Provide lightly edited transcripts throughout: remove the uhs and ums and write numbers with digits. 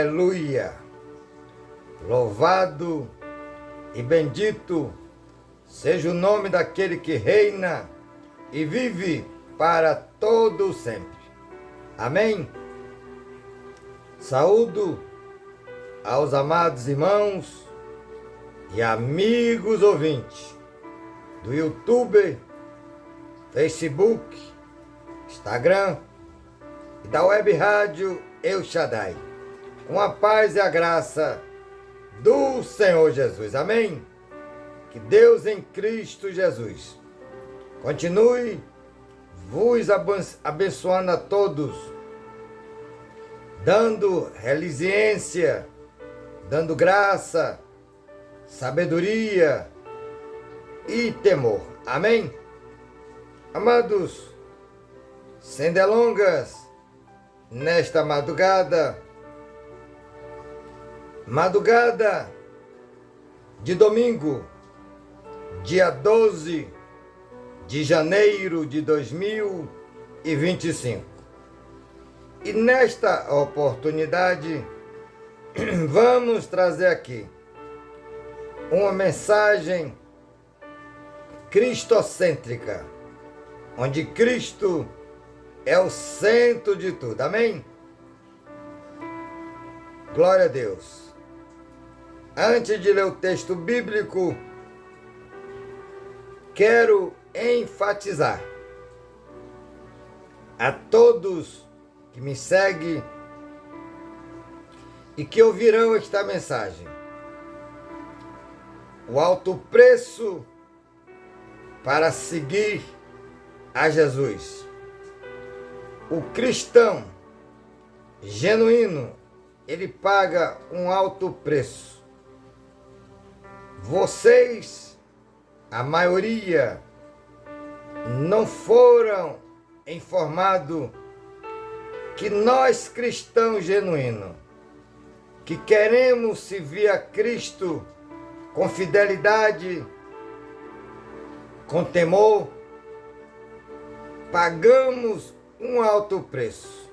Aleluia! Louvado e bendito seja o nome daquele que reina e vive para todo sempre. Amém? Saúdo aos amados irmãos e amigos ouvintes do YouTube, Facebook, Instagram e da Web Rádio El Shaddai, com a paz e a graça do Senhor Jesus. Amém? Que Deus em Cristo Jesus continue vos abençoando a todos, dando resiliência, dando graça, sabedoria e temor. Amém? Amados, sem delongas, nesta madrugada de domingo, dia 12 de janeiro de 2025. E nesta oportunidade, vamos trazer aqui uma mensagem cristocêntrica, onde Cristo é o centro de tudo. Amém? Glória a Deus. Antes de ler o texto bíblico, quero enfatizar a todos que me seguem e que ouvirão esta mensagem: o alto preço para seguir a Jesus. O cristão genuíno, ele paga um alto preço. Vocês, a maioria, não foram informados que nós cristãos genuínos, que queremos servir a Cristo com fidelidade, com temor, pagamos um alto preço.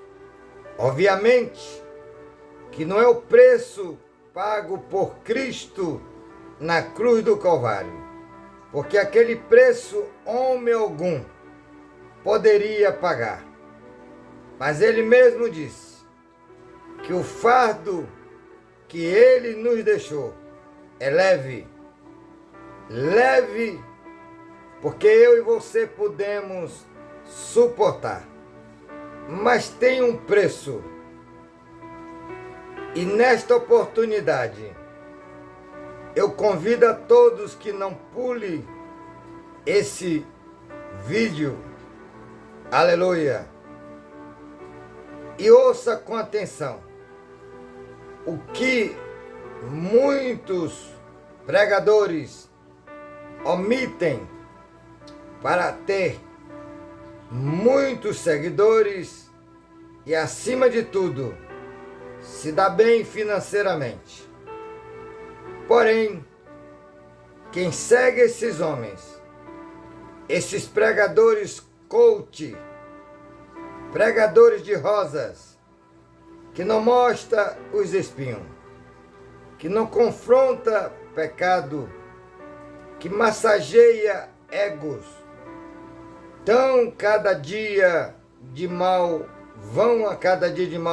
Obviamente que não é o preço pago por Cristo na cruz do Calvário, porque aquele preço homem algum poderia pagar. Mas ele mesmo disse que o fardo que ele nos deixou é leve, porque eu e você podemos suportar. Mas tem um preço. E nesta oportunidade, eu convido a todos que não pulem esse vídeo, aleluia, e ouça com atenção o que muitos pregadores omitem para ter muitos seguidores e, acima de tudo, se dá bem financeiramente. Porém, quem segue esses homens, esses pregadores coach, pregadores de rosas, que não mostra os espinhos, que não confronta pecado, que massageia egos, vão a cada dia de mal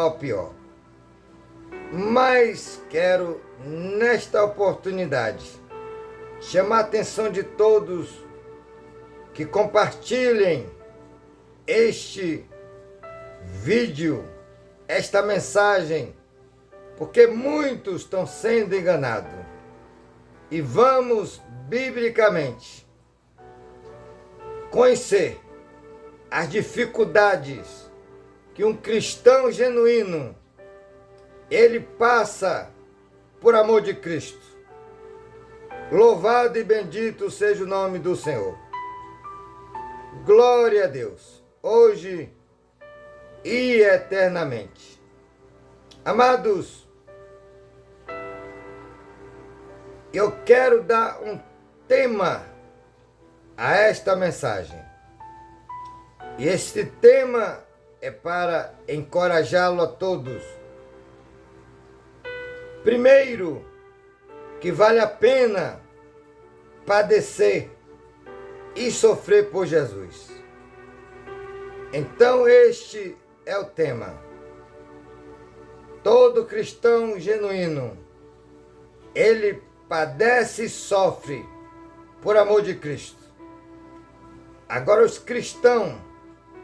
a pior. Mas quero, nesta oportunidade, chamar a atenção de todos que compartilhem este vídeo, esta mensagem, porque muitos estão sendo enganados. E vamos, biblicamente, conhecer as dificuldades que um cristão genuíno ele passa por amor de Cristo. Louvado e bendito seja o nome do Senhor. Glória a Deus, hoje e eternamente. Amados, eu quero dar um tema a esta mensagem. E este tema é para encorajá-lo a todos Primeiro, que vale a pena padecer e sofrer por Jesus. Então este é o tema. Todo cristão genuíno, ele padece e sofre por amor de Cristo. Agora os cristãos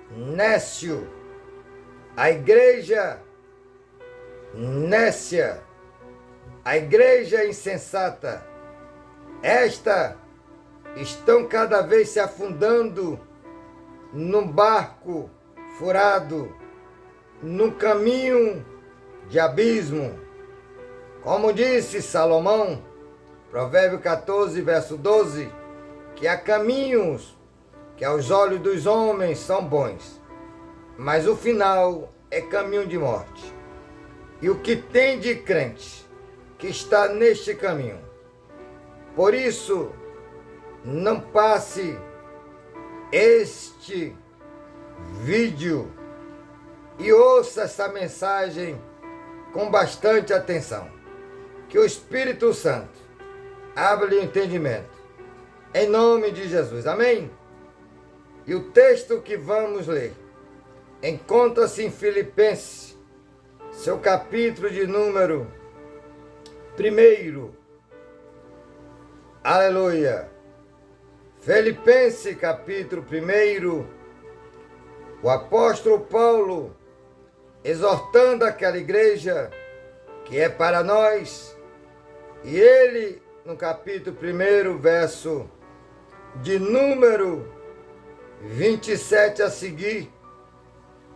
nécios, a igreja nécia, a igreja insensata, esta estão cada vez se afundando num barco furado, num caminho de abismo. Como disse Salomão, Provérbio 14, verso 12, que há caminhos que aos olhos dos homens são bons, mas o final é caminho de morte. E o que tem de crente que está neste caminho? Por isso, não passe este vídeo e ouça essa mensagem com bastante atenção. Que o Espírito Santo abra-lhe o entendimento. Em nome de Jesus. Amém? E o texto que vamos ler encontra-se em Filipenses, seu capítulo de número 1. Aleluia! Filipenses, capítulo 1, o apóstolo Paulo, exortando aquela igreja que é para nós, e ele, no capítulo 1, verso de número 27 a seguir,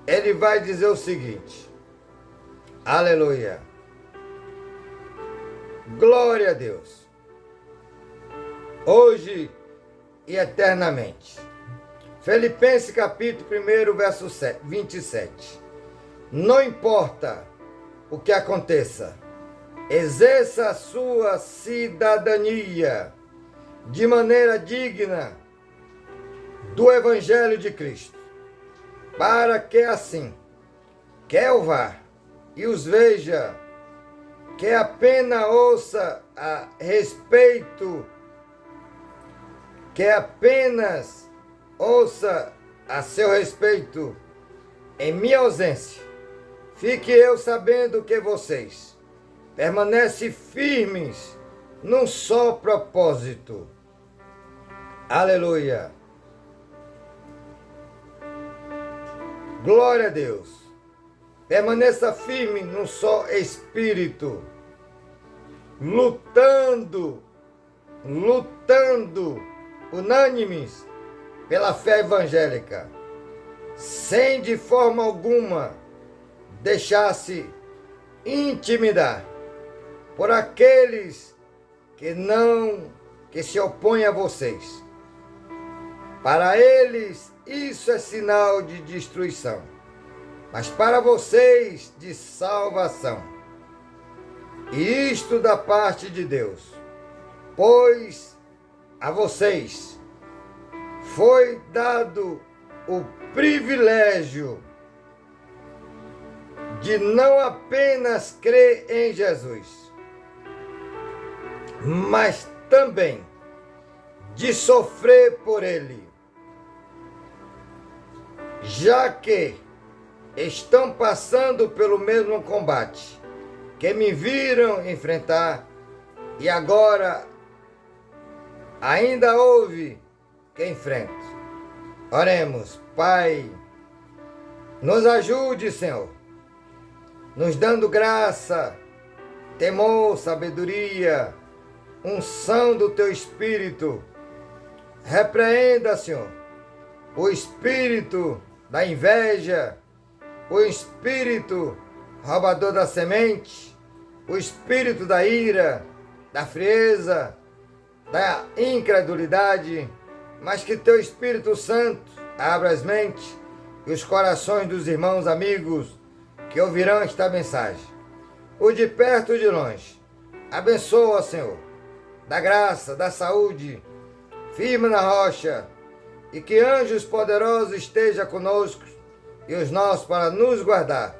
ele vai dizer o seguinte: aleluia! Glória a Deus! Hoje e eternamente. Filipenses capítulo 1, verso 27. Não importa o que aconteça, exerça a sua cidadania de maneira digna do Evangelho de Cristo, para que assim, quer eu vá e os veja, que apenas ouça a respeito, que apenas ouça a seu respeito, em minha ausência, fique eu sabendo que vocês permanecem firmes num só propósito. Aleluia! Glória a Deus! Permaneça firme num só espírito, lutando, unânimes pela fé evangélica, sem de forma alguma deixar-se intimidar por aqueles que se opõem a vocês. Para eles isso é sinal de destruição, mas para vocês de salvação. E isto da parte de Deus, pois a vocês foi dado o privilégio de não apenas crer em Jesus, mas também de sofrer por Ele, já que estão passando pelo mesmo combate que me viram enfrentar, e agora ainda houve que enfrento. Oremos. Pai, nos ajude, Senhor, nos dando graça, temor, sabedoria, unção do Teu Espírito. Repreenda, Senhor, o espírito da inveja, o espírito roubador da semente, o espírito da ira, da frieza, da incredulidade, mas que Teu Espírito Santo abra as mentes e os corações dos irmãos amigos que ouvirão esta mensagem. O de perto e de longe. Abençoa, Senhor, da graça, da saúde, firme na rocha, e que anjos poderosos estejam conosco e os nossos para nos guardar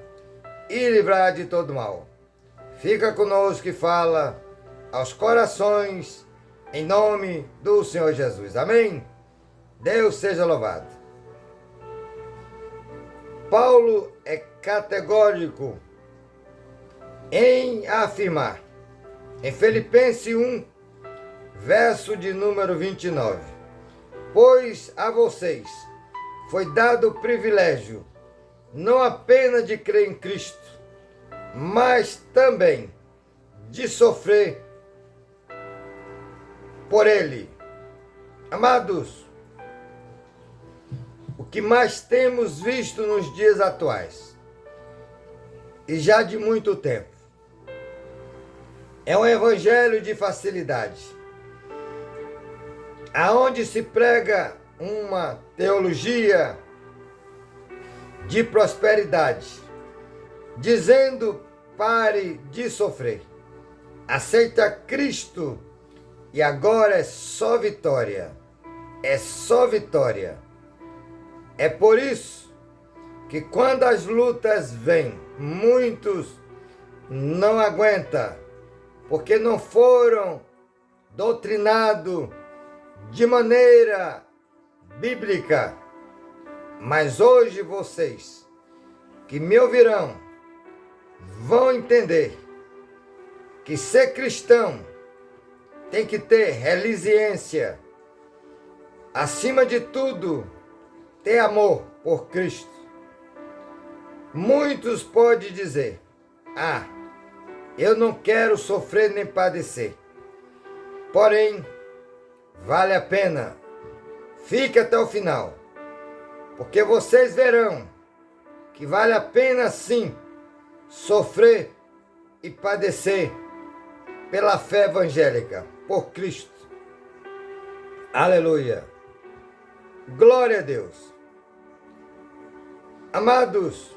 e livrar de todo mal. fica conosco e fala aos corações, em nome do Senhor Jesus. Amém? Deus seja louvado. Paulo é categórico em afirmar, em Filipenses 1, verso de número 29, pois a vocês foi dado o privilégio não apenas de crer em Cristo, mas também de sofrer por Ele. Amados, o que mais temos visto nos dias atuais, e já de muito tempo, é um evangelho de facilidade, aonde se prega uma teologia de prosperidade, dizendo: pare de sofrer, aceita Cristo e agora é só vitória, é só vitória. É por isso que quando as lutas vêm, muitos não aguentam, porque não foram doutrinados de maneira bíblica. Mas hoje vocês que me ouvirão vão entender que ser cristão tem que ter resiliência, acima de tudo, ter amor por Cristo. Muitos podem dizer: ah, eu não quero sofrer nem padecer. Porém, vale a pena. Fique até o final, porque vocês verão que vale a pena sim sofrer e padecer pela fé evangélica, por Cristo. Aleluia. Glória a Deus. Amados,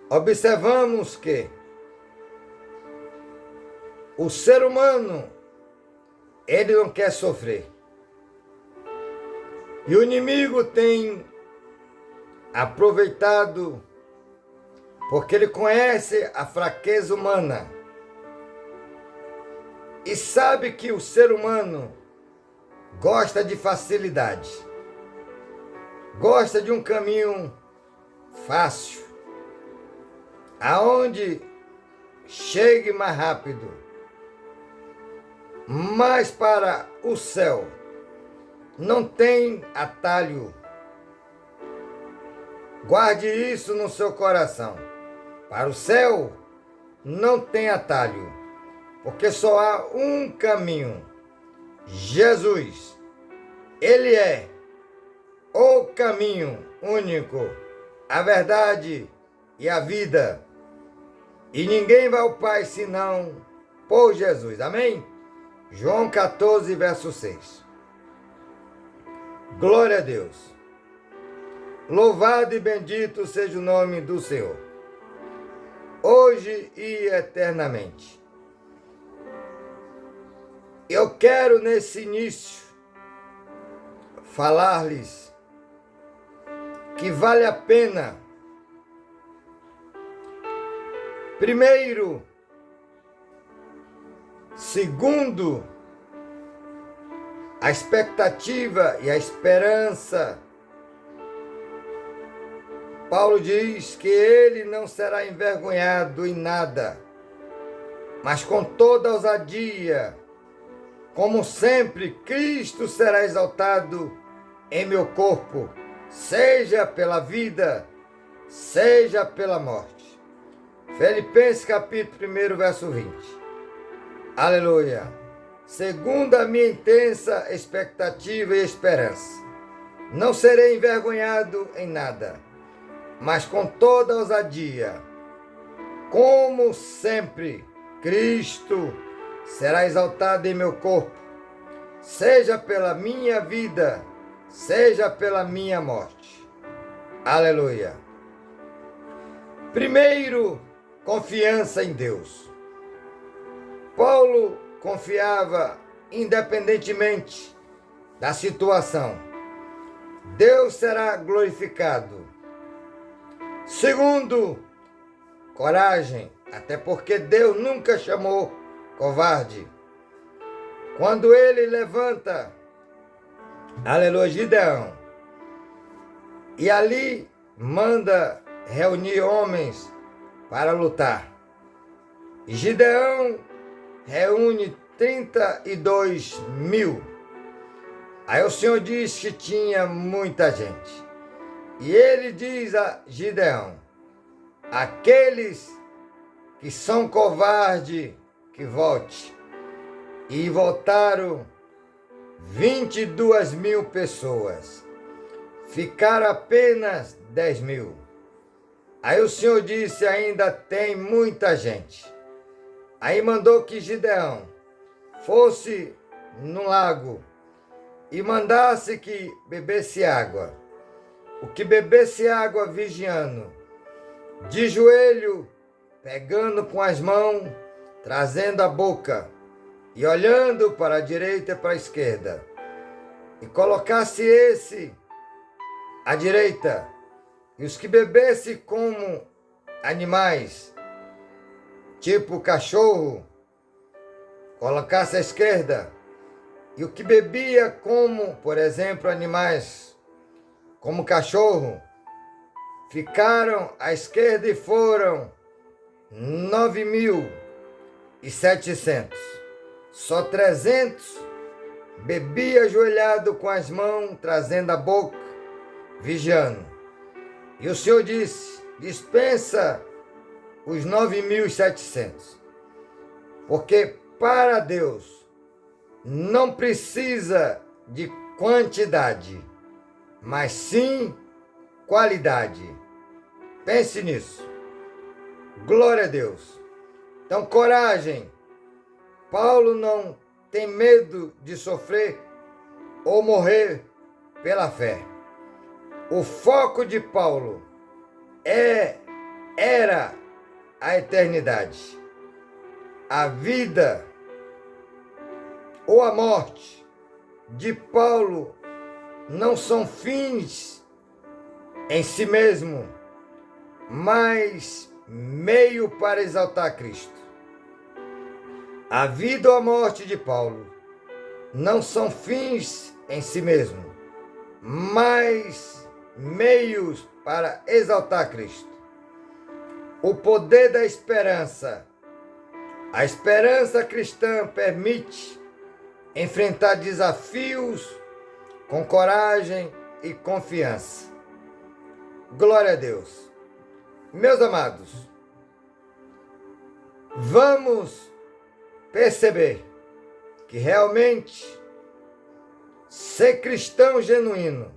observamos que o ser humano, ele não quer sofrer. E o inimigo tem aproveitado, porque ele conhece a fraqueza humana e sabe que o ser humano gosta de facilidade, gosta de um caminho fácil, aonde chegue mais rápido. Mas para o céu não tem atalho. Guarde isso no seu coração. Para o céu não tem atalho, porque só há um caminho. Jesus, Ele é o caminho único, a verdade e a vida. E ninguém vai ao Pai senão por Jesus. Amém? João 14, verso 6. Glória a Deus. Louvado e bendito seja o nome do Senhor, hoje e eternamente. Eu quero nesse início falar-lhes que vale a pena, primeiro, segundo, a expectativa e a esperança. Paulo diz que ele não será envergonhado em nada, mas com toda ousadia, como sempre, Cristo será exaltado em meu corpo, seja pela vida, seja pela morte. Filipenses capítulo 1, verso 20. Aleluia. Segundo a minha intensa expectativa e esperança, não serei envergonhado em nada, mas com toda ousadia, como sempre, Cristo será exaltado em meu corpo, seja pela minha vida, seja pela minha morte. Aleluia. Primeiro, confiança em Deus. Paulo confiava independentemente da situação. Deus será glorificado. Segundo, coragem, até porque Deus nunca chamou covarde. Quando ele levanta, aleluia, Gideão, e ali manda reunir homens para lutar. E Gideão reúne 32 mil. Aí o Senhor diz que tinha muita gente. E ele diz a Gideão: aqueles que são covardes, que volte. E voltaram 22 mil pessoas. Ficaram apenas 10 mil. Aí o Senhor disse: ainda tem muita gente. Aí mandou que Gideão fosse no lago e mandasse que bebesse água. O que bebesse água vigiando, de joelho, pegando com as mãos, trazendo a boca e olhando para a direita e para a esquerda. E colocasse esse à direita, e os que bebesse como animais, tipo cachorro, colocasse à esquerda, e o que bebia como, por exemplo, animais, como cachorro, ficaram à esquerda e foram 9.700. Só 300 bebia ajoelhado com as mãos, trazendo a boca, vigiando. E o Senhor disse: dispensa os 9.700, porque para Deus não precisa de quantidade, mas sim qualidade. Pense nisso. Glória a Deus. Então, coragem. Paulo não tem medo de sofrer ou morrer pela fé. O foco de Paulo era a eternidade. A vida ou a morte de Paulo não são fins em si mesmo, mas meio para exaltar Cristo. A vida ou a morte de Paulo não são fins em si mesmo, mas meios para exaltar Cristo. O poder da esperança. A esperança cristã permite enfrentar desafios com coragem e confiança. Glória a Deus. Meus amados, vamos perceber que realmente ser cristão genuíno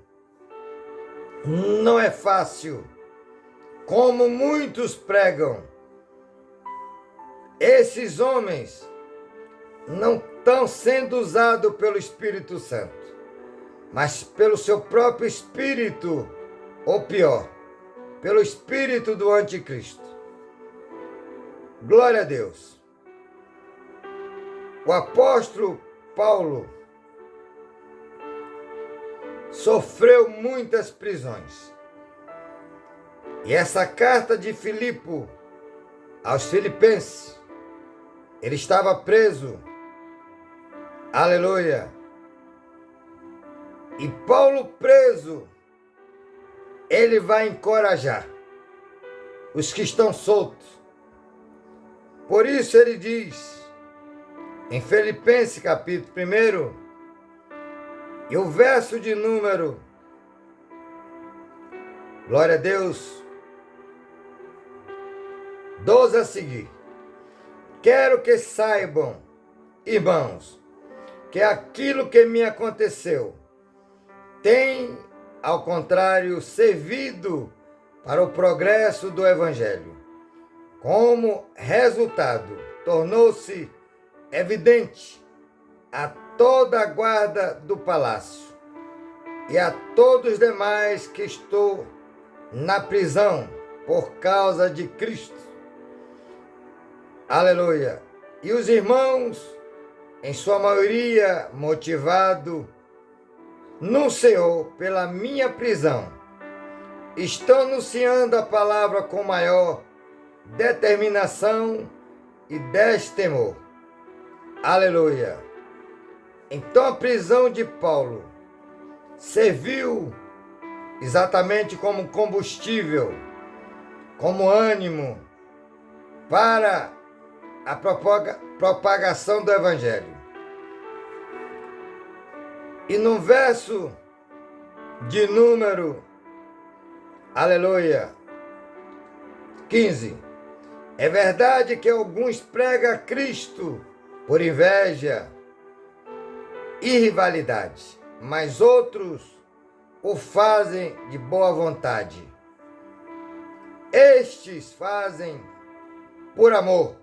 não é fácil, como muitos pregam. Esses homens não estão sendo usados pelo Espírito Santo, mas pelo seu próprio espírito, ou pior, pelo espírito do anticristo. Glória a Deus. O apóstolo Paulo sofreu muitas prisões. E essa carta de Filipe aos Filipenses, ele estava preso. Aleluia. E Paulo preso, ele vai encorajar os que estão soltos. Por isso ele diz, em Filipenses capítulo 1, e o verso de número, glória a Deus, 12 a seguir. Quero que saibam, irmãos, que aquilo que me aconteceu tem, ao contrário, servido para o progresso do Evangelho. Como resultado, tornou-se evidente a toda a guarda do palácio e a todos os demais que estou na prisão por causa de Cristo. Aleluia! E os irmãos, em sua maioria motivado no Senhor pela minha prisão, estão anunciando a palavra com maior determinação e destemor. Aleluia! Então a prisão de Paulo serviu exatamente como combustível, como ânimo para a propagação do Evangelho. E no verso de número, aleluia, 15, é verdade que alguns pregam Cristo por inveja e rivalidade, mas outros o fazem de boa vontade. Estes fazem por amor.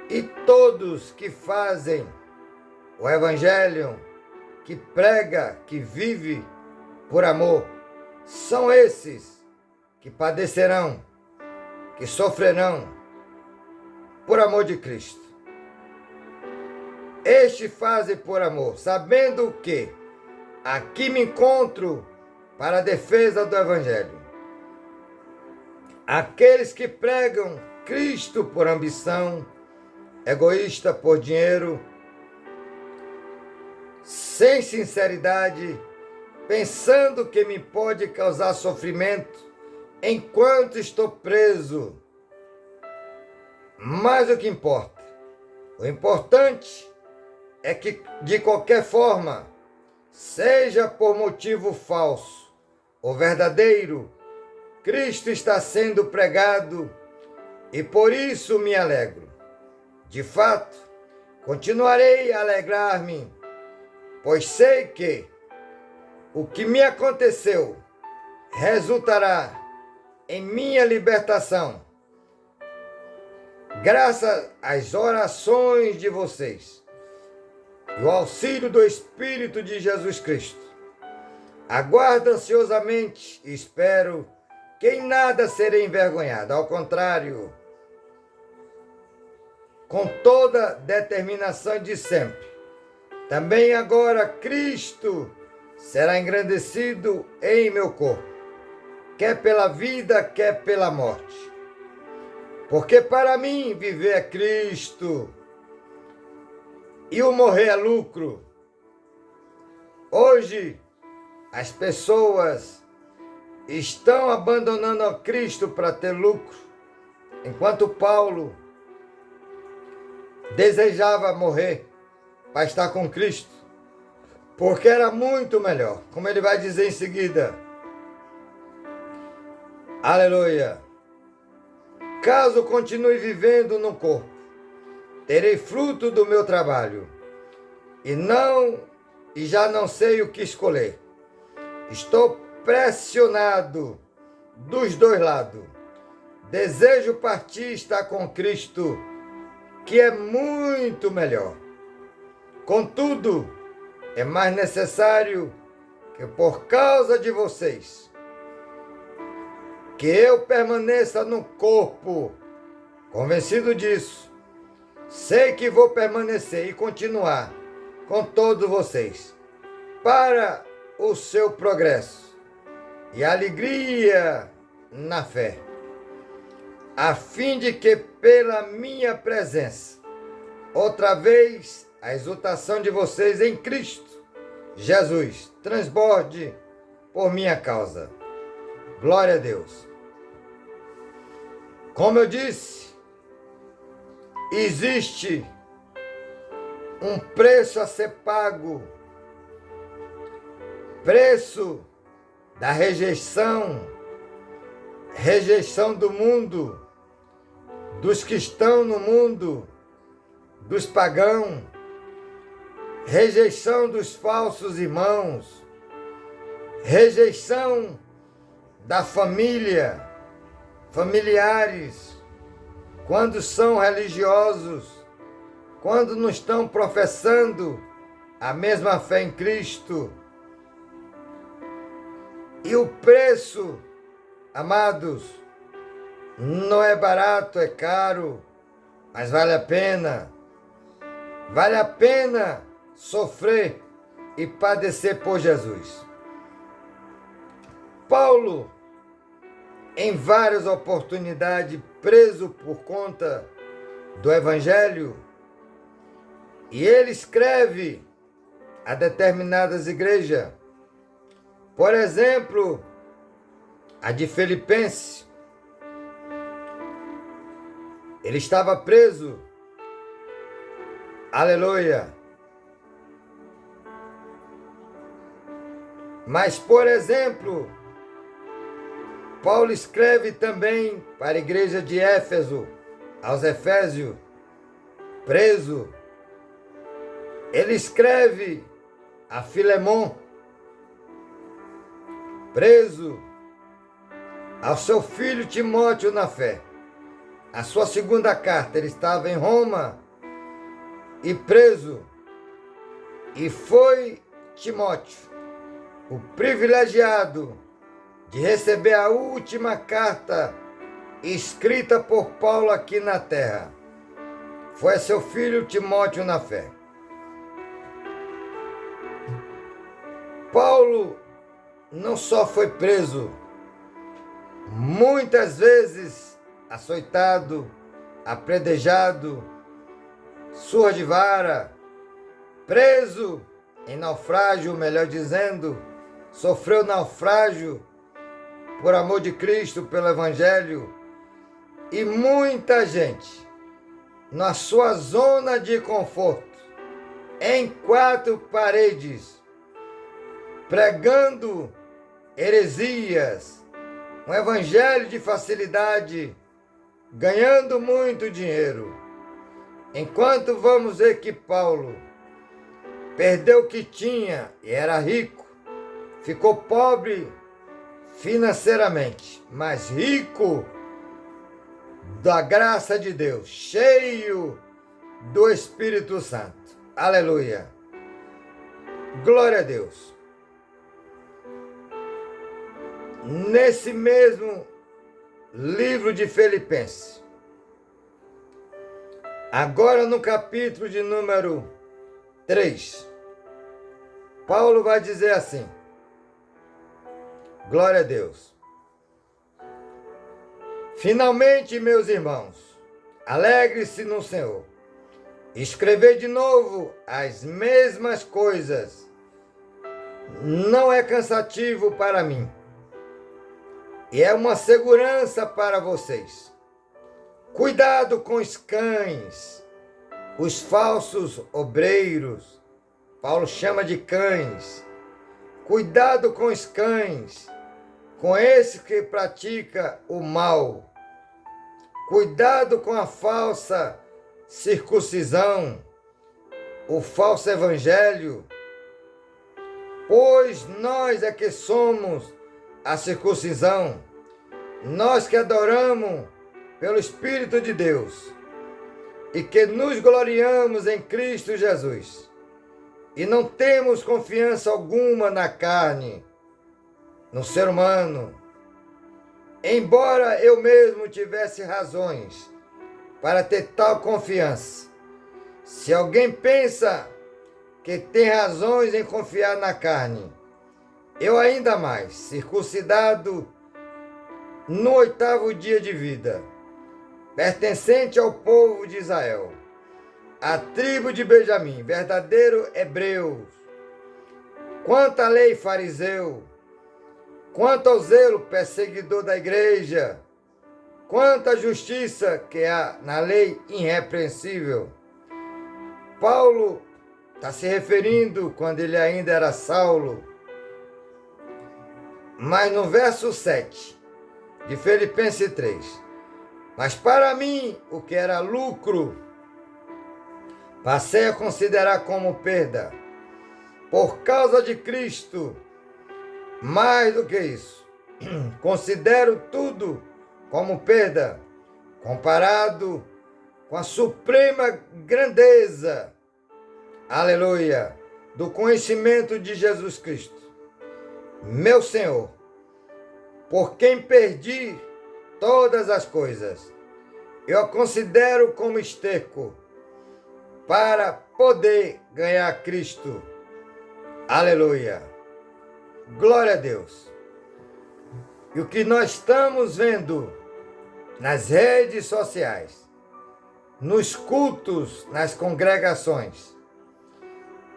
E todos que fazem o Evangelho, que prega, que vive por amor, são esses que padecerão, que sofrerão por amor de Cristo. Estes fazem por amor, sabendo que aqui me encontro para a defesa do Evangelho. Aqueles que pregam Cristo por ambição, egoísta por dinheiro, sem sinceridade, pensando que me pode causar sofrimento enquanto estou preso. Mas o que importa? O importante é que, de qualquer forma, seja por motivo falso ou verdadeiro, Cristo está sendo pregado e por isso me alegro. De fato, continuarei a alegrar-me, pois sei que o que me aconteceu resultará em minha libertação, graças às orações de vocês e o auxílio do Espírito de Jesus Cristo. Aguardo ansiosamente e espero que em nada serei envergonhado. Ao contrário, com toda determinação de sempre, também agora Cristo será engrandecido em meu corpo, quer pela vida, quer pela morte. Porque para mim viver é Cristo e o morrer é lucro. Hoje, as pessoas estão abandonando a Cristo para ter lucro, enquanto Paulo desejava morrer para estar com Cristo, porque era muito melhor, como ele vai dizer em seguida. Aleluia! Caso continue vivendo no corpo, terei fruto do meu trabalho, e já não sei o que escolher. Estou pressionado dos dois lados. Desejo partir e estar com Cristo, que é muito melhor. Contudo, é mais necessário que por causa de vocês, que eu permaneça no corpo. Convencido disso, sei que vou permanecer e continuar com todos vocês para o seu progresso e alegria na fé, a fim de que pela minha presença, outra vez, a exultação de vocês em Cristo Jesus transborde por minha causa. Glória a Deus. Como eu disse, existe um preço a ser pago, preço da rejeição do mundo, dos que estão no mundo, dos pagãos, rejeição dos falsos irmãos, rejeição da família, familiares, quando são religiosos, quando não estão professando a mesma fé em Cristo. E o preço, amados, não é barato, é caro, mas vale a pena. Vale a pena sofrer e padecer por Jesus. Paulo em várias oportunidades preso por conta do Evangelho, e ele escreve a determinadas igrejas, por exemplo, a de Filipenses. Ele estava preso, aleluia. Mas, por exemplo, Paulo escreve também para a igreja de Éfeso, aos Efésios, preso. Ele escreve a Filemon, preso, ao seu filho Timóteo na fé. A sua segunda carta, ele estava em Roma e preso. E foi Timóteo, o privilegiado de receber a última carta escrita por Paulo aqui na terra. Foi seu filho Timóteo na fé. Paulo não só foi preso, muitas vezes açoitado, apredejado, surra de vara, preso em naufrágio, melhor dizendo, sofreu naufrágio por amor de Cristo, pelo Evangelho, e muita gente na sua zona de conforto, em quatro paredes, pregando heresias, um evangelho de facilidade, ganhando muito dinheiro. Enquanto vamos ver que Paulo perdeu o que tinha e era rico, ficou pobre financeiramente, mas rico da graça de Deus, cheio do Espírito Santo. Aleluia! Glória a Deus! Nesse mesmo livro de Filipenses, agora no capítulo de número 3, Paulo vai dizer assim, glória a Deus. Finalmente, meus irmãos, alegre-se no Senhor. Escrever de novo as mesmas coisas não é cansativo para mim. E é uma segurança para vocês. Cuidado com os cães, os falsos obreiros. Paulo chama de cães. Cuidado com os cães, com esse que pratica o mal. Cuidado com a falsa circuncisão, o falso evangelho, pois nós é que somos a circuncisão, nós que adoramos pelo Espírito de Deus e que nos gloriamos em Cristo Jesus e não temos confiança alguma na carne, no ser humano, embora eu mesmo tivesse razões para ter tal confiança. Se alguém pensa que tem razões em confiar na carne, eu ainda mais, circuncidado no 8º dia de vida, pertencente ao povo de Israel, a tribo de Benjamim, verdadeiro hebreu, quanto à lei fariseu, quanto ao zelo perseguidor da igreja, quanto à justiça que há na lei irrepreensível. Paulo está se referindo quando ele ainda era Saulo, mas no verso 7 de Filipenses 3, mas para mim o que era lucro, passei a considerar como perda, por causa de Cristo. Mais do que isso, considero tudo como perda, comparado com a suprema grandeza, aleluia, do conhecimento de Jesus Cristo, meu Senhor, por quem perdi todas as coisas. Eu a considero como esterco para poder ganhar Cristo. Aleluia. Glória a Deus. E o que nós estamos vendo nas redes sociais, nos cultos, nas congregações,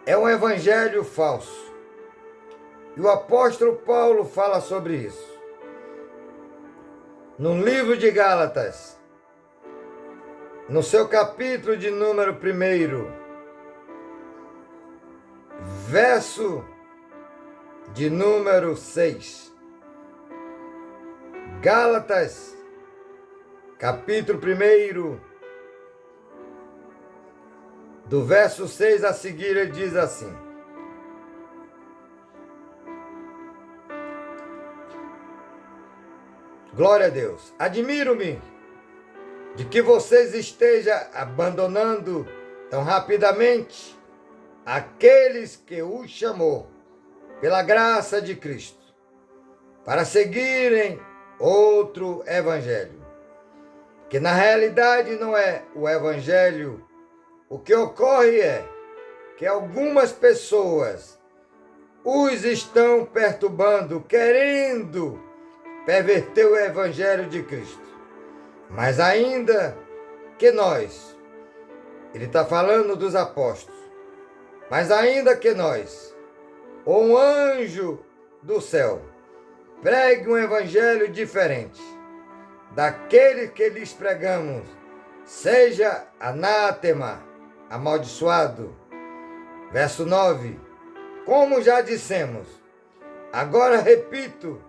é um evangelho falso. E o apóstolo Paulo fala sobre isso. No livro de Gálatas, no seu capítulo de número 1, verso de número 6. Gálatas, capítulo 1, do verso 6 a seguir, ele diz assim: glória a Deus. Admiro-me de que vocês estejam abandonando tão rapidamente aqueles que o chamou pela graça de Cristo para seguirem outro evangelho, que na realidade não é o evangelho. O que ocorre é que algumas pessoas os estão perturbando, querendo perverter o evangelho de Cristo. Mas ainda que nós, ele está falando dos apóstolos, mas ainda que nós, ou um anjo do céu, pregue um evangelho diferente daquele que lhes pregamos, seja anátema, amaldiçoado. Verso 9. Como já dissemos, agora repito,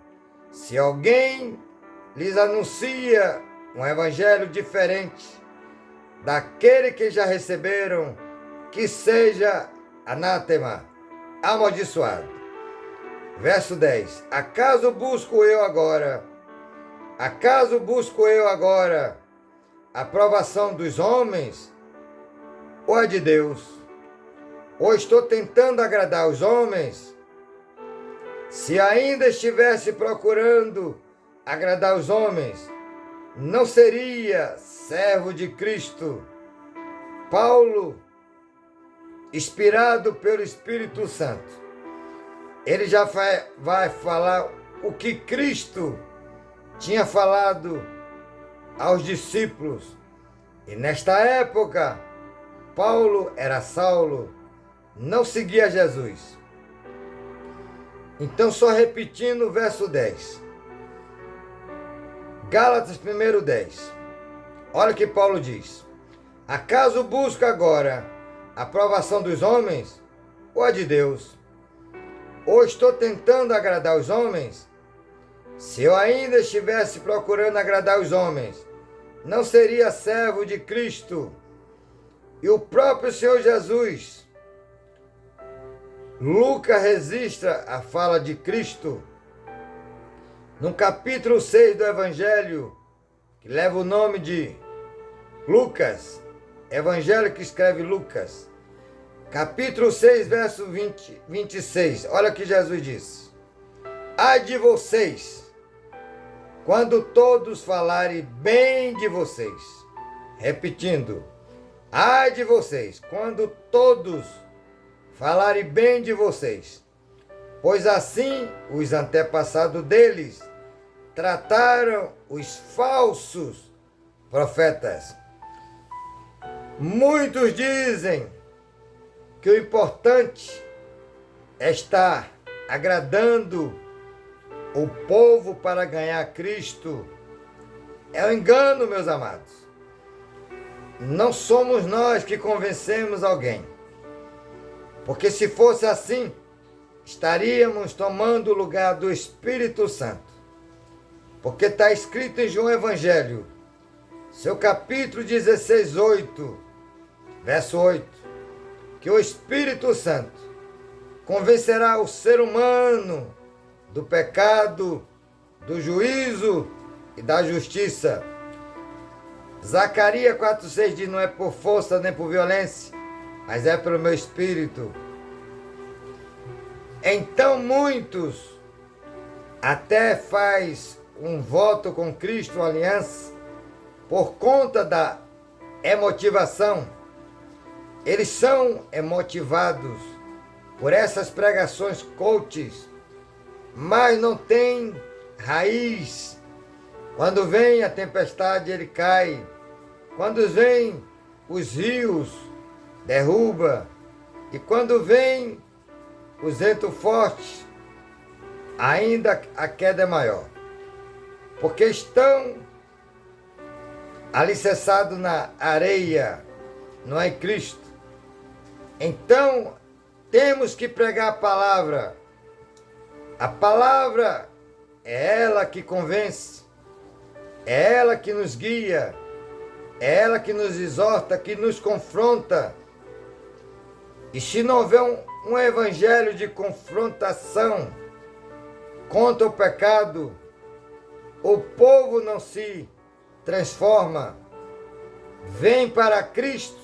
se alguém lhes anuncia um evangelho diferente daquele que já receberam, que seja anátema, amaldiçoado. Verso 10. Acaso busco eu agora a aprovação dos homens ou a de Deus? Ou estou tentando agradar os homens? Se ainda estivesse procurando agradar os homens, não seria servo de Cristo. Paulo, inspirado pelo Espírito Santo, ele já vai falar o que Cristo tinha falado aos discípulos. E nesta época, Paulo era Saulo, não seguia Jesus. Então, só repetindo o verso 10. Gálatas 1:10. Olha o que Paulo diz. Acaso busco agora a aprovação dos homens ou a de Deus? Ou estou tentando agradar os homens? Se eu ainda estivesse procurando agradar os homens, não seria servo de Cristo. E o próprio Senhor Jesus, Lucas registra a fala de Cristo no capítulo 6 do Evangelho, que leva o nome de Lucas, Evangelho que escreve Lucas, capítulo 6, verso 26. Olha o que Jesus disse. Ai de vocês, quando todos falarem bem de vocês. Repetindo. Ai de vocês, quando todos falarem bem de vocês. Pois assim os antepassados deles trataram os falsos profetas. Muitos dizem que o importante é estar agradando o povo para ganhar Cristo. É um engano, meus amados. Não somos nós que convencemos alguém. Porque se fosse assim, estaríamos tomando o lugar do Espírito Santo. Porque está escrito em João Evangelho, seu capítulo 16, 8, verso 8, que o Espírito Santo convencerá o ser humano do pecado, do juízo e da justiça. Zacarias 4,6 diz, não é por força nem por violência, mas é pelo meu Espírito. Então muitos até faz um voto com Cristo, uma aliança, por conta da emotivação. Eles são emotivados por essas pregações coaches, mas não têm raiz. Quando vem a tempestade, ele cai. Quando vem os rios, derruba. E quando vem os ventos fortes, ainda a queda é maior. Porque estão alicerçados na areia, não é em Cristo. Então, temos que pregar a palavra. A palavra é ela que convence, é ela que nos guia, é ela que nos exorta, que nos confronta. E se não houver um evangelho de confrontação contra o pecado, o povo não se transforma, vem para Cristo,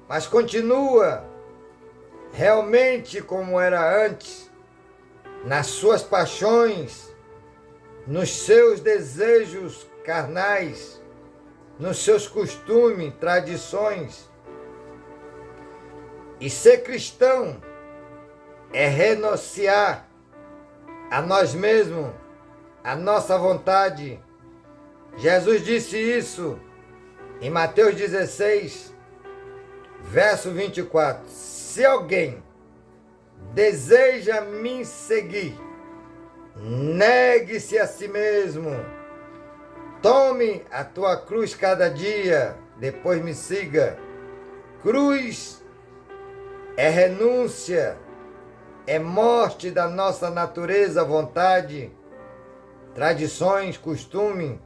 mas continua realmente como era antes, nas suas paixões, nos seus desejos carnais, nos seus costumes, tradições. E ser cristão é renunciar a nós mesmos, a nossa vontade. Jesus disse isso em Mateus 16, verso 24. Se alguém deseja me seguir, negue-se a si mesmo, tome a tua cruz cada dia, depois me siga. Cruz é renúncia, é morte da nossa natureza, vontade, tradições, costume.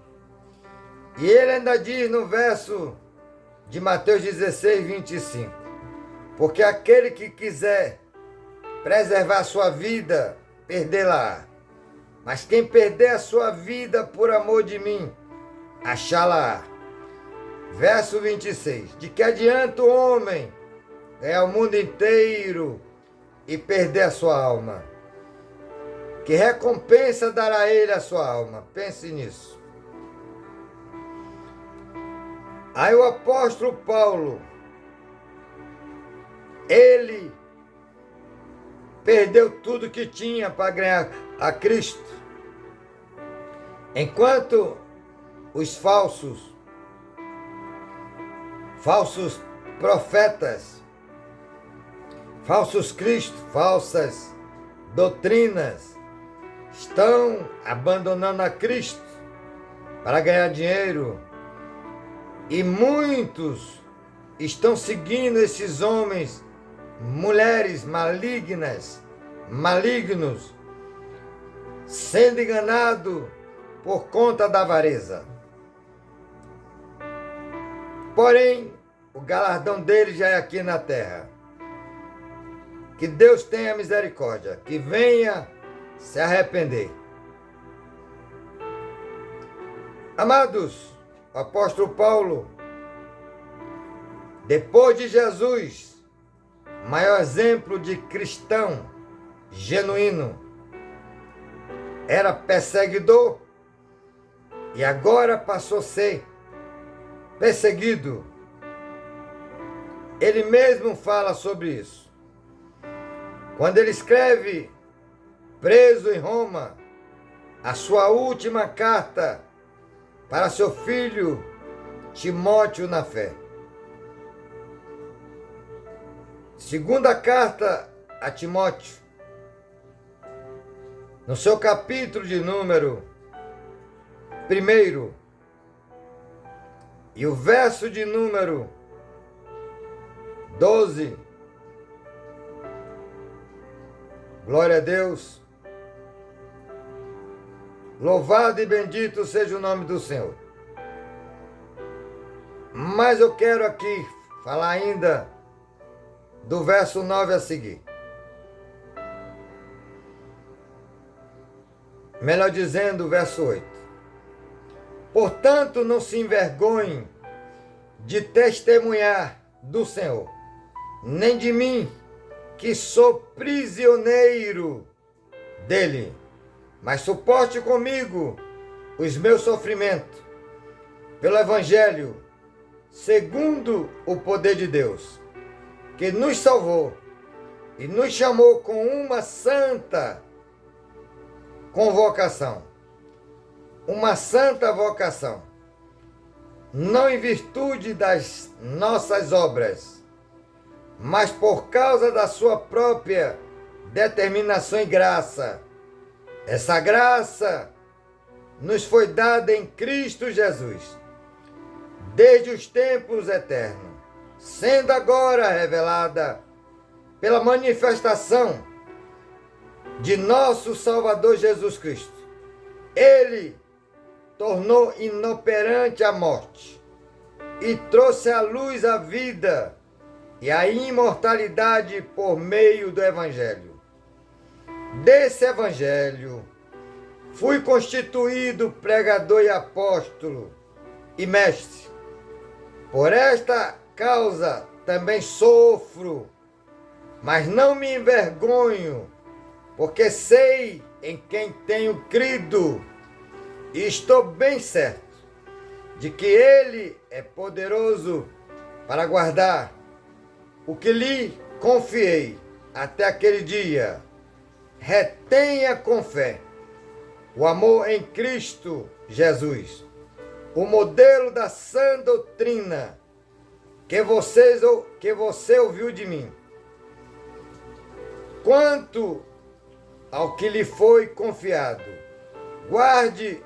E ele ainda diz no verso de Mateus 16, 25, porque aquele que quiser preservar a sua vida, perdê-la. Mas quem perder a sua vida por amor de mim, achá-la. Verso 26, de que adianta o homem ganhar o mundo inteiro e perder a sua alma? Que recompensa dará ele a sua alma? Pense nisso. Aí o apóstolo Paulo, ele perdeu tudo que tinha para ganhar a Cristo. Enquanto os falsos profetas, falsos cristos, falsas doutrinas, estão abandonando a Cristo para ganhar dinheiro. E muitos estão seguindo esses homens, mulheres malignos, sendo enganados por conta da avareza. Porém, o galardão deles já é aqui na terra. Que Deus tenha misericórdia, que venha se arrepender. Amados, o apóstolo Paulo, depois de Jesus, maior exemplo de cristão genuíno, era perseguidor e agora passou a ser perseguido. Ele mesmo fala sobre isso. Quando ele escreve, preso em Roma, a sua última carta para seu filho Timóteo na fé. Segunda carta a Timóteo, no seu capítulo de número 1, e o verso de número 12. Glória a Deus. Louvado e bendito seja o nome do Senhor. Mas eu quero aqui falar ainda do verso 9 a seguir. Melhor dizendo, o verso 8. Portanto, não se envergonhe de testemunhar do Senhor, nem de mim, que sou prisioneiro dele, mas suporte comigo os meus sofrimentos, pelo Evangelho, segundo o poder de Deus, que nos salvou e nos chamou com uma santa convocação, uma santa vocação, não em virtude das nossas obras, mas por causa da sua própria determinação e graça. Essa graça nos foi dada em Cristo Jesus, desde os tempos eternos, sendo agora revelada pela manifestação de nosso Salvador Jesus Cristo. Ele tornou inoperante a morte e trouxe à luz a vida e a imortalidade por meio do Evangelho. Desse Evangelho fui constituído pregador e apóstolo e mestre. Por esta causa também sofro, mas não me envergonho, porque sei em quem tenho crido e estou bem certo de que Ele é poderoso para guardar o que lhe confiei até aquele dia. Retenha com fé o amor em Cristo Jesus, o modelo da sã doutrina que você ouviu de mim. Quanto ao que lhe foi confiado, guarde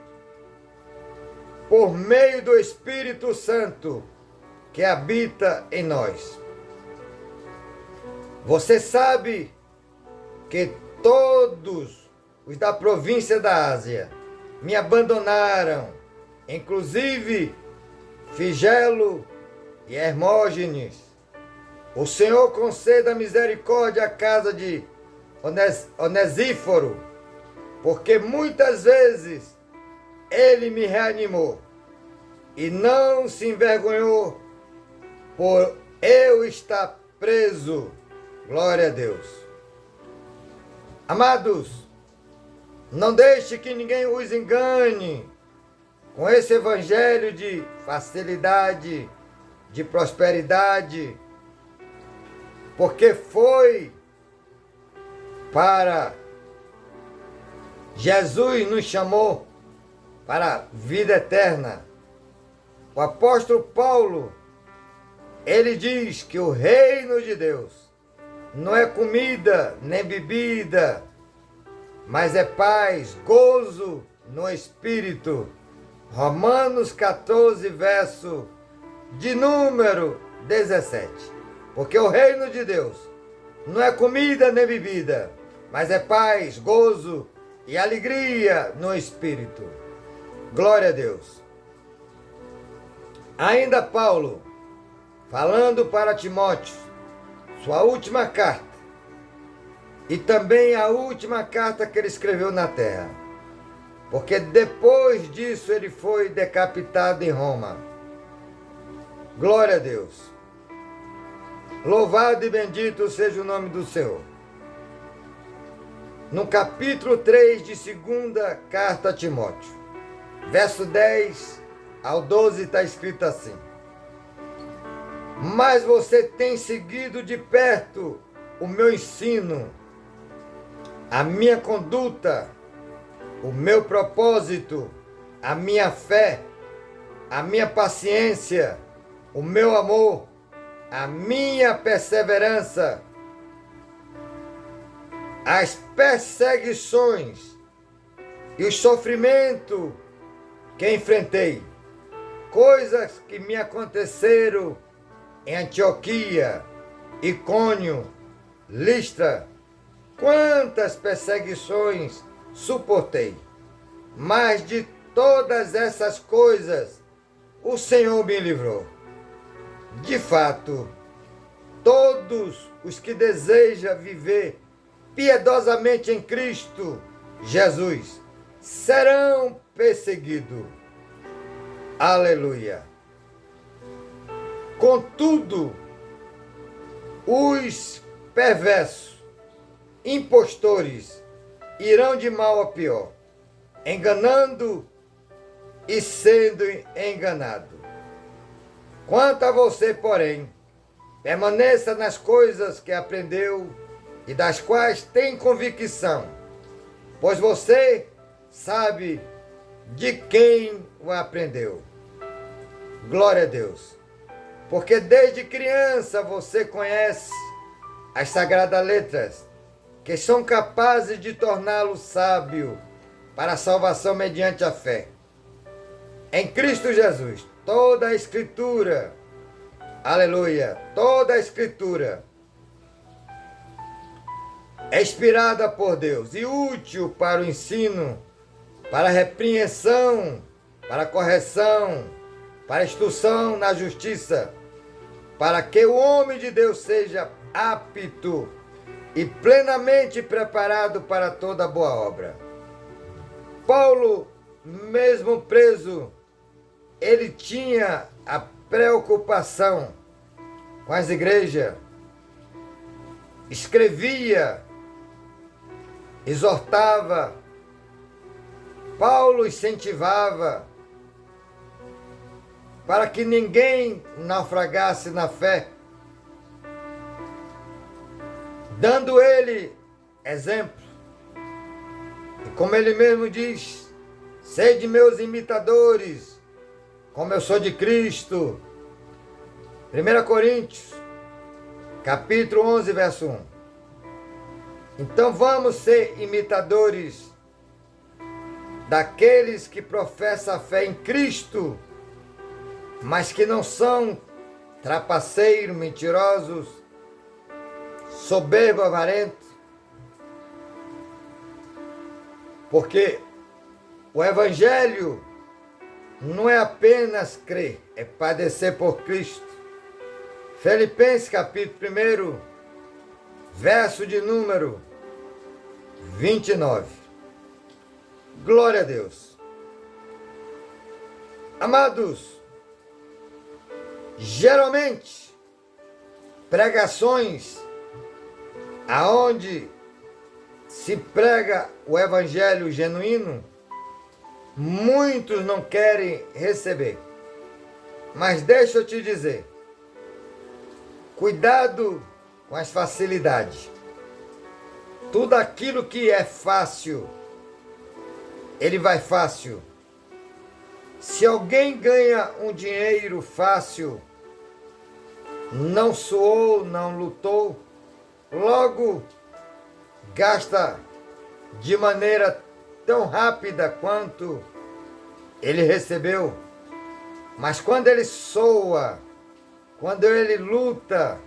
por meio do Espírito Santo que habita em nós. Você sabe que todos os da província da Ásia me abandonaram, inclusive Figelo e Hermógenes. O Senhor conceda misericórdia à casa de Onesíforo, porque muitas vezes ele me reanimou e não se envergonhou por eu estar preso. Glória a Deus. Amados, não deixe que ninguém os engane com esse evangelho de facilidade, de prosperidade, porque foi para Jesus nos chamou para a vida eterna. O apóstolo Paulo, ele diz que o reino de Deus não é comida nem bebida, mas é paz, gozo no Espírito. Romanos 14, verso de número 17. Porque o reino de Deus não é comida nem bebida, mas é paz, gozo e alegria no Espírito. Glória a Deus. Ainda Paulo, falando para Timóteo, sua última carta, e também a última carta que ele escreveu na terra, porque depois disso ele foi decapitado em Roma. Glória a Deus. Louvado e bendito seja o nome do Senhor. No capítulo 3 de 2ª carta a Timóteo, verso 10 ao 12, está escrito assim: mas você tem seguido de perto o meu ensino, a minha conduta, o meu propósito, a minha fé, a minha paciência, o meu amor, a minha perseverança, as perseguições e o sofrimento que enfrentei, coisas que me aconteceram em Antioquia, Icônio, Listra. Quantas perseguições suportei, mas de todas essas coisas o Senhor me livrou. De fato, todos os que desejam viver piedosamente em Cristo Jesus serão perseguidos. Aleluia. Contudo, os perversos, impostores, irão de mal a pior, enganando e sendo enganado. Quanto a você, porém, permaneça nas coisas que aprendeu e das quais tem convicção, pois você sabe de quem o aprendeu. Glória a Deus. Porque desde criança você conhece as sagradas letras, que são capazes de torná-lo sábio para a salvação mediante a fé. Em Cristo Jesus, toda a Escritura, aleluia, toda a Escritura é inspirada por Deus e útil para o ensino, para a repreensão, para a correção, para a instrução na justiça, para que o homem de Deus seja apto e plenamente preparado para toda boa obra. Paulo, mesmo preso, ele tinha a preocupação com as igrejas, escrevia, exortava, Paulo incentivava para que ninguém naufragasse na fé, dando ele exemplo. E como ele mesmo diz, sede meus imitadores, como eu sou de Cristo. 1 Coríntios, capítulo 11, verso 1. Então vamos ser imitadores daqueles que professam a fé em Cristo, mas que não são trapaceiros, mentirosos, soberbo, avarento. Porque o Evangelho não é apenas crer, é padecer por Cristo. Filipenses capítulo 1, verso de número 29. Glória a Deus. Amados, geralmente, pregações aonde se prega o evangelho genuíno, muitos não querem receber. Mas deixa eu te dizer, cuidado com as facilidades. Tudo aquilo que é fácil, ele vai fácil. Se alguém ganha um dinheiro fácil, não suou, não lutou, logo gasta de maneira tão rápida quanto ele recebeu. Mas quando ele soa, quando ele luta,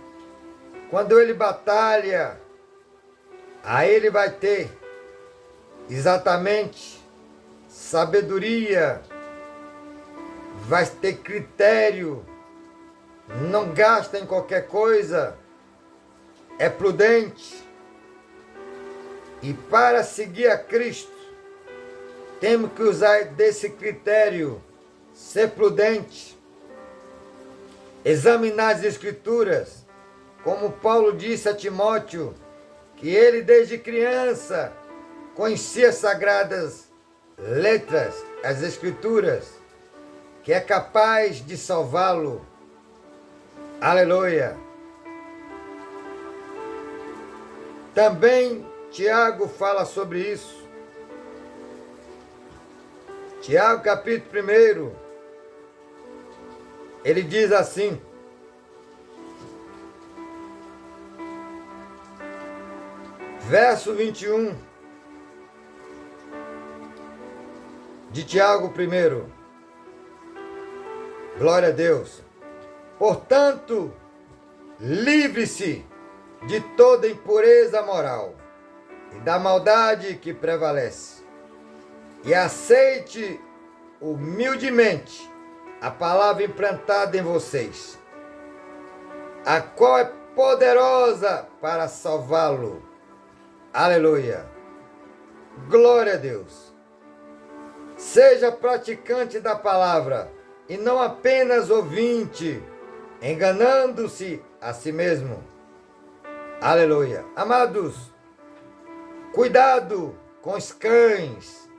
quando ele batalha, aí ele vai ter exatamente sabedoria, vai ter critério, não gasta em qualquer coisa, é prudente. E para seguir a Cristo, temos que usar desse critério, ser prudente, examinar as Escrituras, como Paulo disse a Timóteo, que ele desde criança conhecia as sagradas letras, as Escrituras, que é capaz de salvá-lo. Aleluia! Também Tiago fala sobre isso. Tiago capítulo 1, ele diz assim: verso 21 de Tiago 1. Glória a Deus. Portanto, livre-se de toda impureza moral e da maldade que prevalece, e aceite humildemente a palavra implantada em vocês, a qual é poderosa para salvá-lo. Aleluia! Glória a Deus! Seja praticante da palavra e não apenas ouvinte, enganando-se a si mesmo. Aleluia! Amados, cuidado com os cães,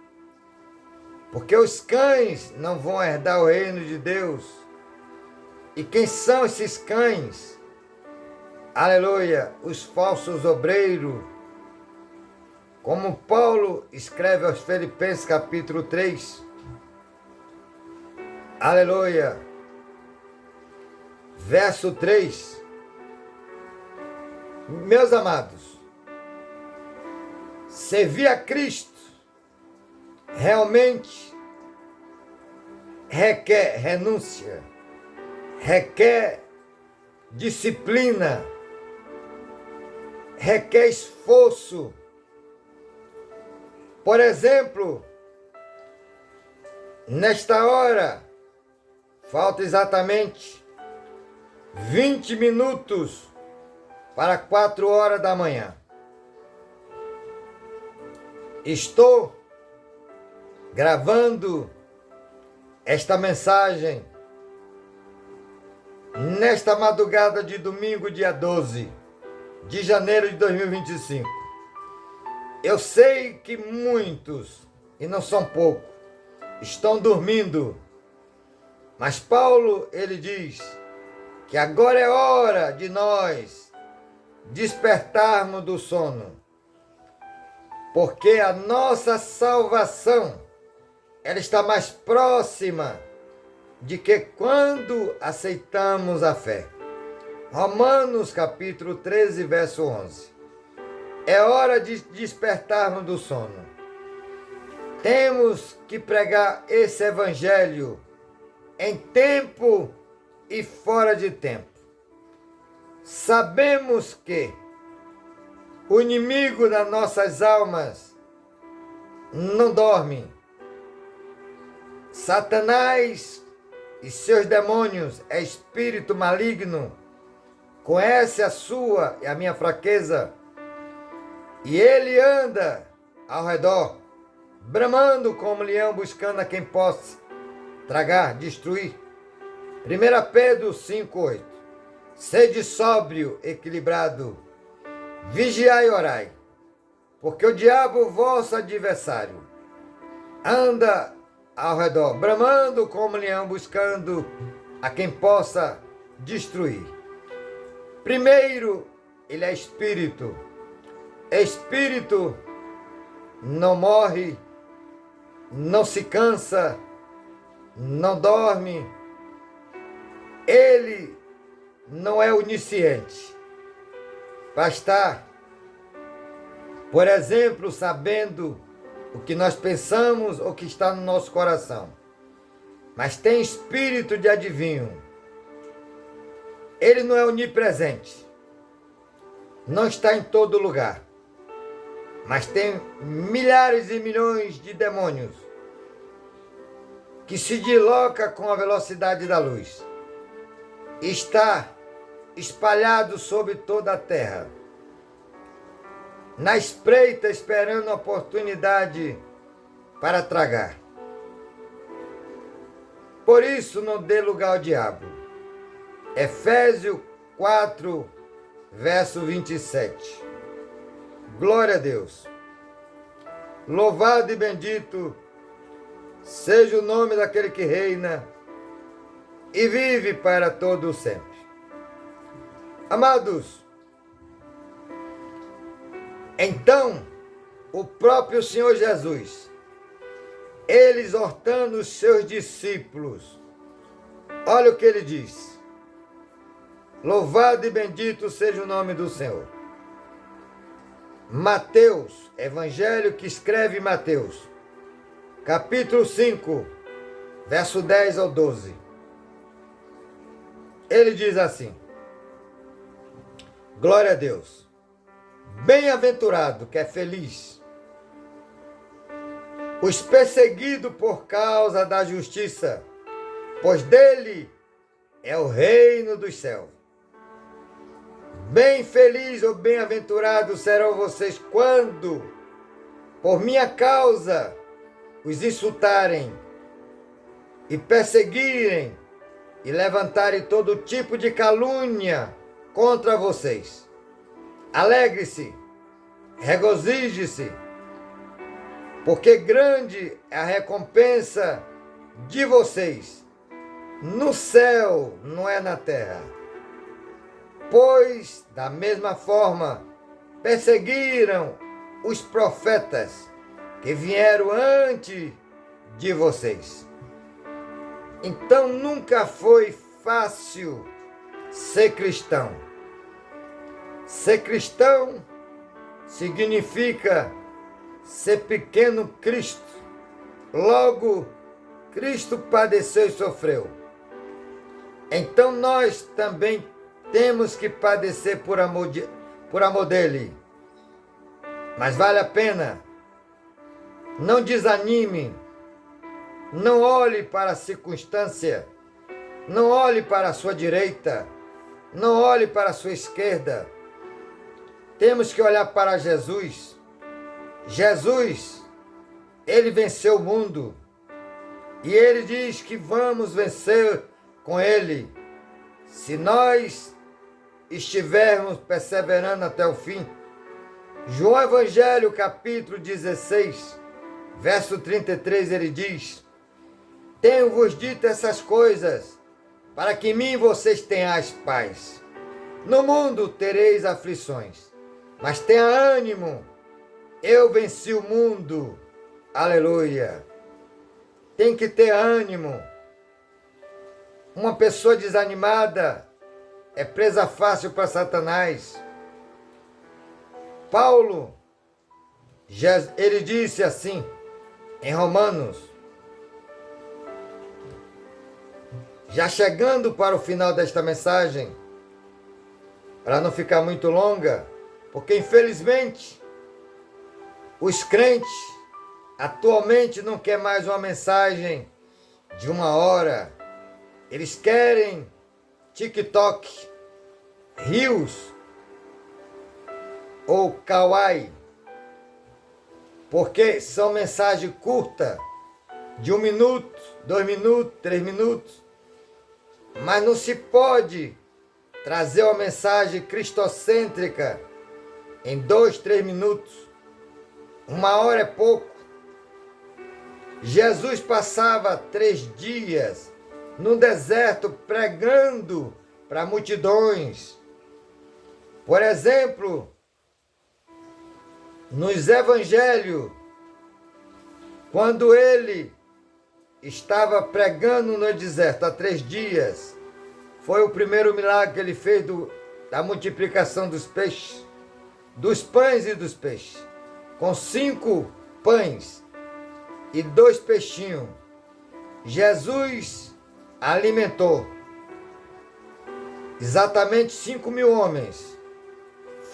porque os cães não vão herdar o reino de Deus. E quem são esses cães? Aleluia! Os falsos obreiros. Como Paulo escreve aos Filipenses capítulo 3, Aleluia. Verso 3. Meus amados, servir a Cristo realmente requer renúncia, requer disciplina, requer esforço. Por exemplo, nesta hora, falta exatamente 20 minutos para 4 horas da manhã. Estou gravando esta mensagem nesta madrugada de domingo, dia 12 de janeiro de 2025. Eu sei que muitos, e não são poucos, estão dormindo. Mas Paulo, ele diz que agora é hora de nós despertarmos do sono. Porque a nossa salvação, ela está mais próxima de que quando aceitamos a fé. Romanos capítulo 13, verso 11. É hora de despertarmos do sono. Temos que pregar esse evangelho em tempo e fora de tempo. Sabemos que o inimigo das nossas almas não dorme. Satanás e seus demônios é espírito maligno, conhece a sua e a minha fraqueza, e ele anda ao redor, bramando como leão, buscando a quem possa tragar, destruir. 1 Pedro 5,8. Sede sóbrio, equilibrado, vigiai e orai, porque o diabo, vosso adversário, anda ao redor, bramando como leão, buscando a quem possa destruir. Primeiro, ele é espírito. Espírito não morre, não se cansa, não dorme. Ele não é onisciente para estar, por exemplo, sabendo o que nós pensamos ou que está no nosso coração. Mas tem espírito de adivinho. Ele não é onipresente. Não está em todo lugar. Mas tem milhares e milhões de demônios que se desloca com a velocidade da luz. Está espalhado sobre toda a terra, na espreita, esperando a oportunidade para tragar. Por isso, não dê lugar ao diabo. Efésios 4, verso 27. Glória a Deus. Louvado e bendito seja o nome daquele que reina e vive para todo sempre. Amados, então, o próprio Senhor Jesus, ele exortando os seus discípulos, olha o que ele diz: louvado e bendito seja o nome do Senhor. Mateus, evangelho que escreve Mateus, capítulo 5, verso 10 ao 12. Ele diz assim: glória a Deus. Bem-aventurado, que é feliz, os perseguidos por causa da justiça, pois dele é o reino dos céus. Bem feliz ou bem-aventurado serão vocês quando, por minha causa, os insultarem e perseguirem e levantarem todo tipo de calúnia contra vocês. Alegre-se, regozije-se, porque grande é a recompensa de vocês no céu, não é na terra. Pois, da mesma forma, perseguiram os profetas que vieram antes de vocês. Então nunca foi fácil ser cristão. Ser cristão significa ser pequeno Cristo. Logo, Cristo padeceu e sofreu. Então nós também temos que padecer por amor dele. Mas vale a pena. Não desanime. Não olhe para a circunstância. Não olhe para a sua direita. Não olhe para a sua esquerda. Temos que olhar para Jesus. Jesus, ele venceu o mundo. E ele diz que vamos vencer com ele, se nós estivermos perseverando até o fim. João Evangelho, capítulo 16, verso 33, ele diz: tenho-vos dito essas coisas, para que em mim vocês tenhais paz. No mundo tereis aflições, mas tenha ânimo, eu venci o mundo. Aleluia! Tem que ter ânimo. Uma pessoa desanimada é presa fácil para Satanás. Paulo, ele disse assim, em Romanos, já chegando para o final desta mensagem, para não ficar muito longa, porque infelizmente os crentes atualmente não querem mais uma mensagem de 1 hora. Eles querem TikTok, Reels ou Kawaii, porque são mensagens curtas, de 1 minuto, 2 minutos, 3 minutos. Mas não se pode trazer uma mensagem cristocêntrica em 2, 3 minutos. 1 hora é pouco. Jesus passava 3 dias no deserto pregando para multidões. Por exemplo, nos evangelhos, quando ele estava pregando no deserto há 3 dias, foi o primeiro milagre que ele fez da multiplicação dos peixes, dos pães e dos peixes, com 5 pães e 2 peixinhos. Jesus alimentou exatamente 5.000 homens,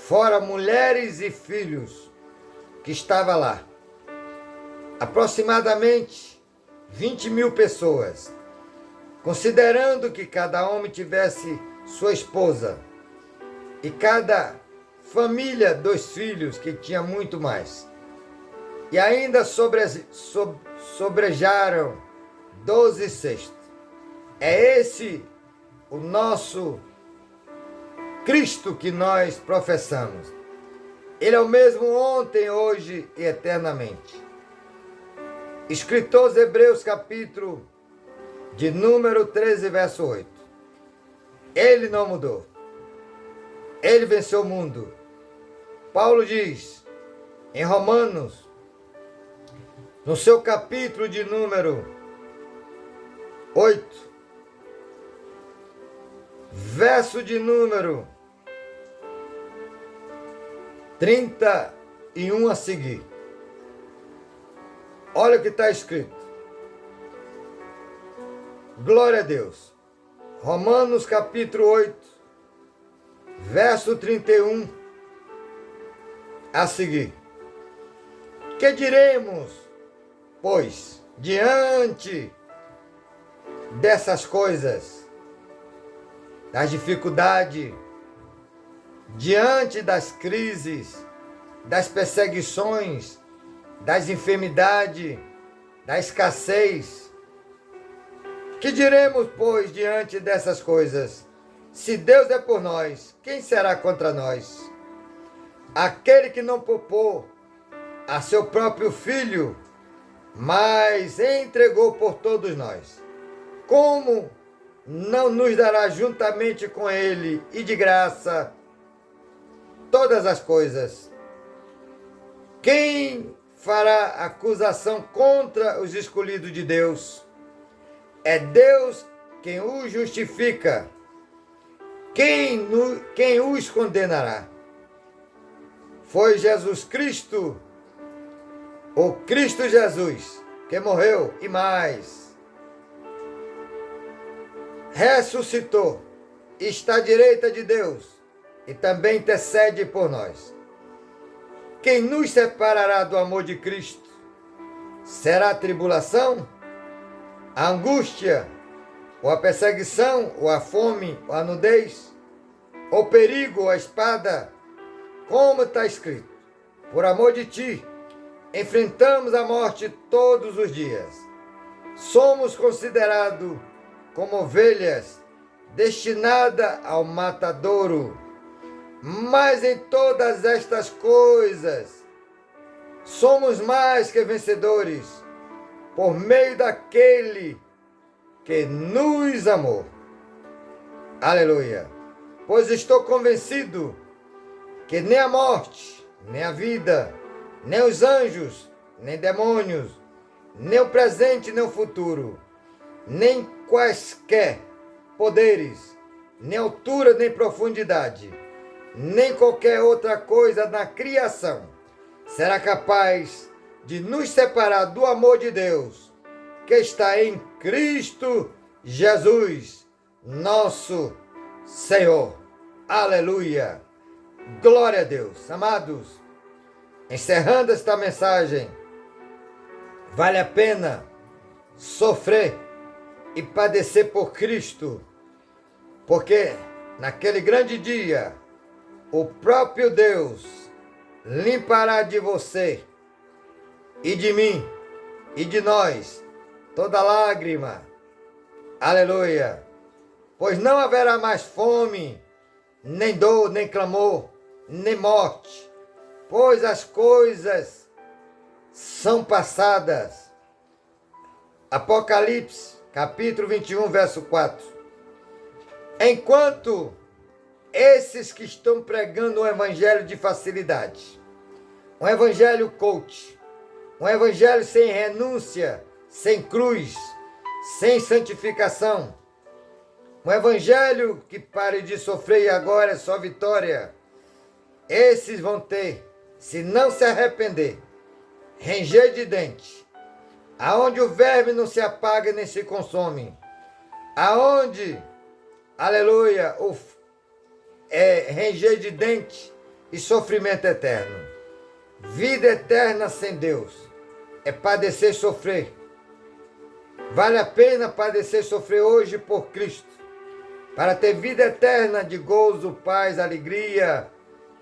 fora mulheres e filhos que estavam lá. Aproximadamente 20.000 pessoas, considerando que cada homem tivesse sua esposa e cada família 2 filhos, que tinha muito mais. E ainda sobrejaram 12 cestos. É esse o nosso Cristo que nós professamos. Ele é o mesmo ontem, hoje e eternamente. Escritor aos Hebreus, capítulo de número 13, verso 8. Ele não mudou. Ele venceu o mundo. Paulo diz em Romanos, no seu capítulo de número 8, verso de número 31 a seguir. Olha o que está escrito. Glória a Deus. Romanos capítulo 8, verso 31 a seguir. Que diremos, pois, diante dessas coisas, das dificuldades, diante das crises, das perseguições, das enfermidades, da escassez? Que diremos, pois, diante dessas coisas? Se Deus é por nós, quem será contra nós? Aquele que não poupou a seu próprio Filho, mas entregou por todos nós, como não nos dará juntamente com ele e de graça todas as coisas? Quem fará acusação contra os escolhidos de Deus? É Deus quem os justifica. Quem os condenará? Foi Jesus Cristo, o Cristo Jesus, que morreu e mais ressuscitou, está à direita de Deus e também intercede por nós. Quem nos separará do amor de Cristo? Será a tribulação, a angústia, ou a perseguição, ou a fome, ou a nudez, ou o perigo, ou a espada? Como está escrito: por amor de ti, enfrentamos a morte todos os dias. Somos considerados como ovelhas destinadas ao matadouro. Mas em todas estas coisas, somos mais que vencedores, por meio daquele que nos amou. Aleluia! Pois estou convencido que nem a morte, nem a vida, nem os anjos, nem demônios, nem o presente, nem o futuro, nem quaisquer poderes, nem altura, nem profundidade, nem qualquer outra coisa na criação será capaz de nos separar do amor de Deus, que está em Cristo Jesus, nosso Senhor. Aleluia! Glória a Deus. Amados, encerrando esta mensagem, vale a pena sofrer e padecer por Cristo, porque naquele grande dia, o próprio Deus limpará de você e de mim e de nós toda lágrima. Aleluia! Pois não haverá mais fome, nem dor, nem clamor, nem morte, pois as coisas são passadas. Apocalipse, capítulo 21, verso 4. Enquanto esses que estão pregando um evangelho de facilidade, um evangelho coach, um evangelho sem renúncia, sem cruz, sem santificação, um evangelho que pare de sofrer e agora é só vitória, esses vão ter, se não se arrepender, ranger de dente, aonde o verme não se apaga nem se consome, aonde, aleluia, ranger de dente e sofrimento eterno. Vida eterna sem Deus é padecer e sofrer. Vale a pena padecer e sofrer hoje por Cristo, para ter vida eterna de gozo, paz, alegria,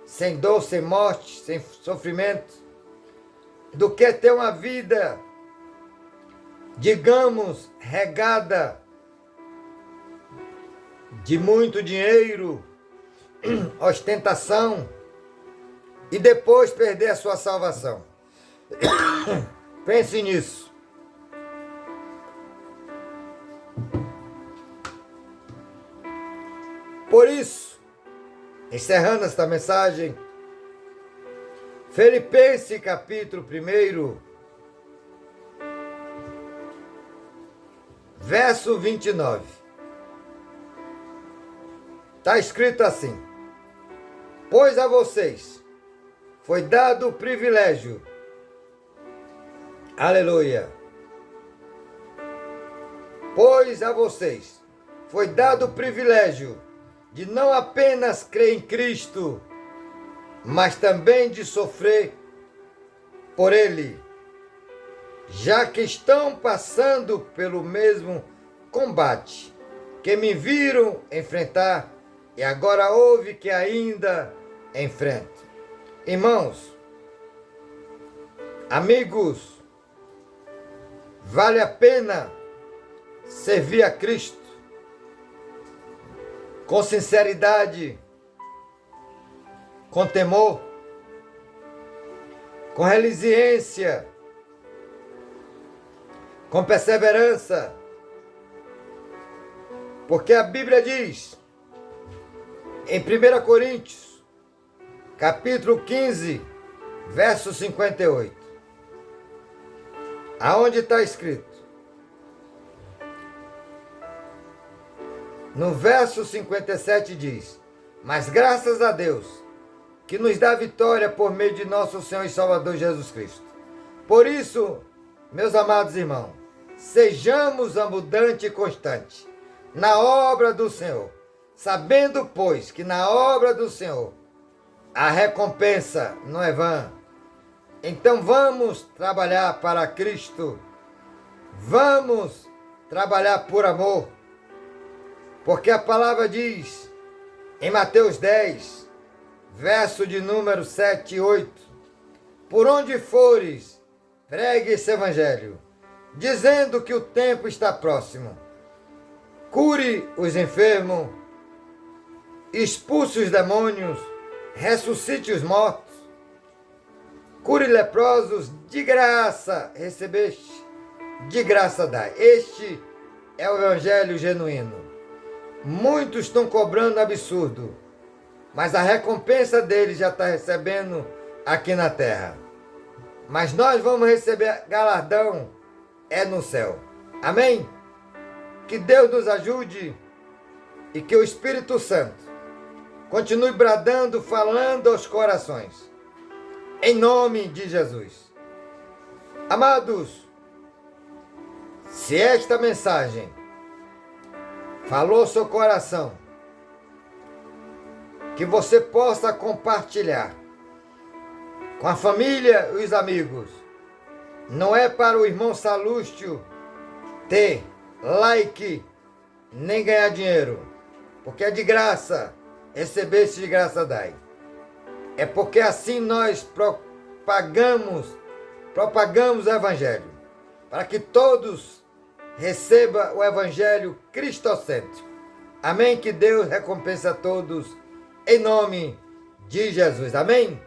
sem dor, sem morte, sem sofrimento, do que ter uma vida, digamos, regada de muito dinheiro, ostentação, e depois perder a sua salvação. Pense nisso. Por isso, encerrando esta mensagem, Filipenses capítulo 1, verso 29. Está escrito assim: pois a vocês foi dado o privilégio, aleluia, pois a vocês foi dado o privilégio de não apenas crer em Cristo, mas também de sofrer por Ele, já que estão passando pelo mesmo combate que me viram enfrentar e agora houve que ainda enfrenta. Irmãos, amigos, vale a pena servir a Cristo com sinceridade, com temor, com resiliência, com perseverança, porque a Bíblia diz em 1 Coríntios, capítulo 15, verso 58, aonde está escrito: No verso 57 diz: mas graças a Deus, que nos dá vitória por meio de nosso Senhor e Salvador Jesus Cristo. Por isso, meus amados irmãos, sejamos abundantes e constantes na obra do Senhor, sabendo, pois, que na obra do Senhor a recompensa não é vã. Então vamos trabalhar para Cristo, vamos trabalhar por amor, porque a palavra diz em Mateus 10, verso de número 7 e 8, por onde fores, pregue esse evangelho, dizendo que o tempo está próximo. Cure os enfermos, expulse os demônios, ressuscite os mortos, cure leprosos, de graça recebeste, de graça dai. Este é o evangelho genuíno. Muitos estão cobrando absurdo, mas a recompensa deles já está recebendo aqui na terra. Mas nós vamos receber galardão no céu. Amém? Que Deus nos ajude e que o Espírito Santo continue bradando, falando aos corações. Em nome de Jesus. Amados, se esta mensagem falou seu coração, que você possa compartilhar com a família e os amigos. Não é para o irmão Salúcio ter like, nem ganhar dinheiro, porque é de graça, recebeste de graça dai. É porque assim nós propagamos o evangelho, para que todos recebam o evangelho cristocêntrico. Amém? Que Deus recompense a todos, em nome de Jesus. Amém?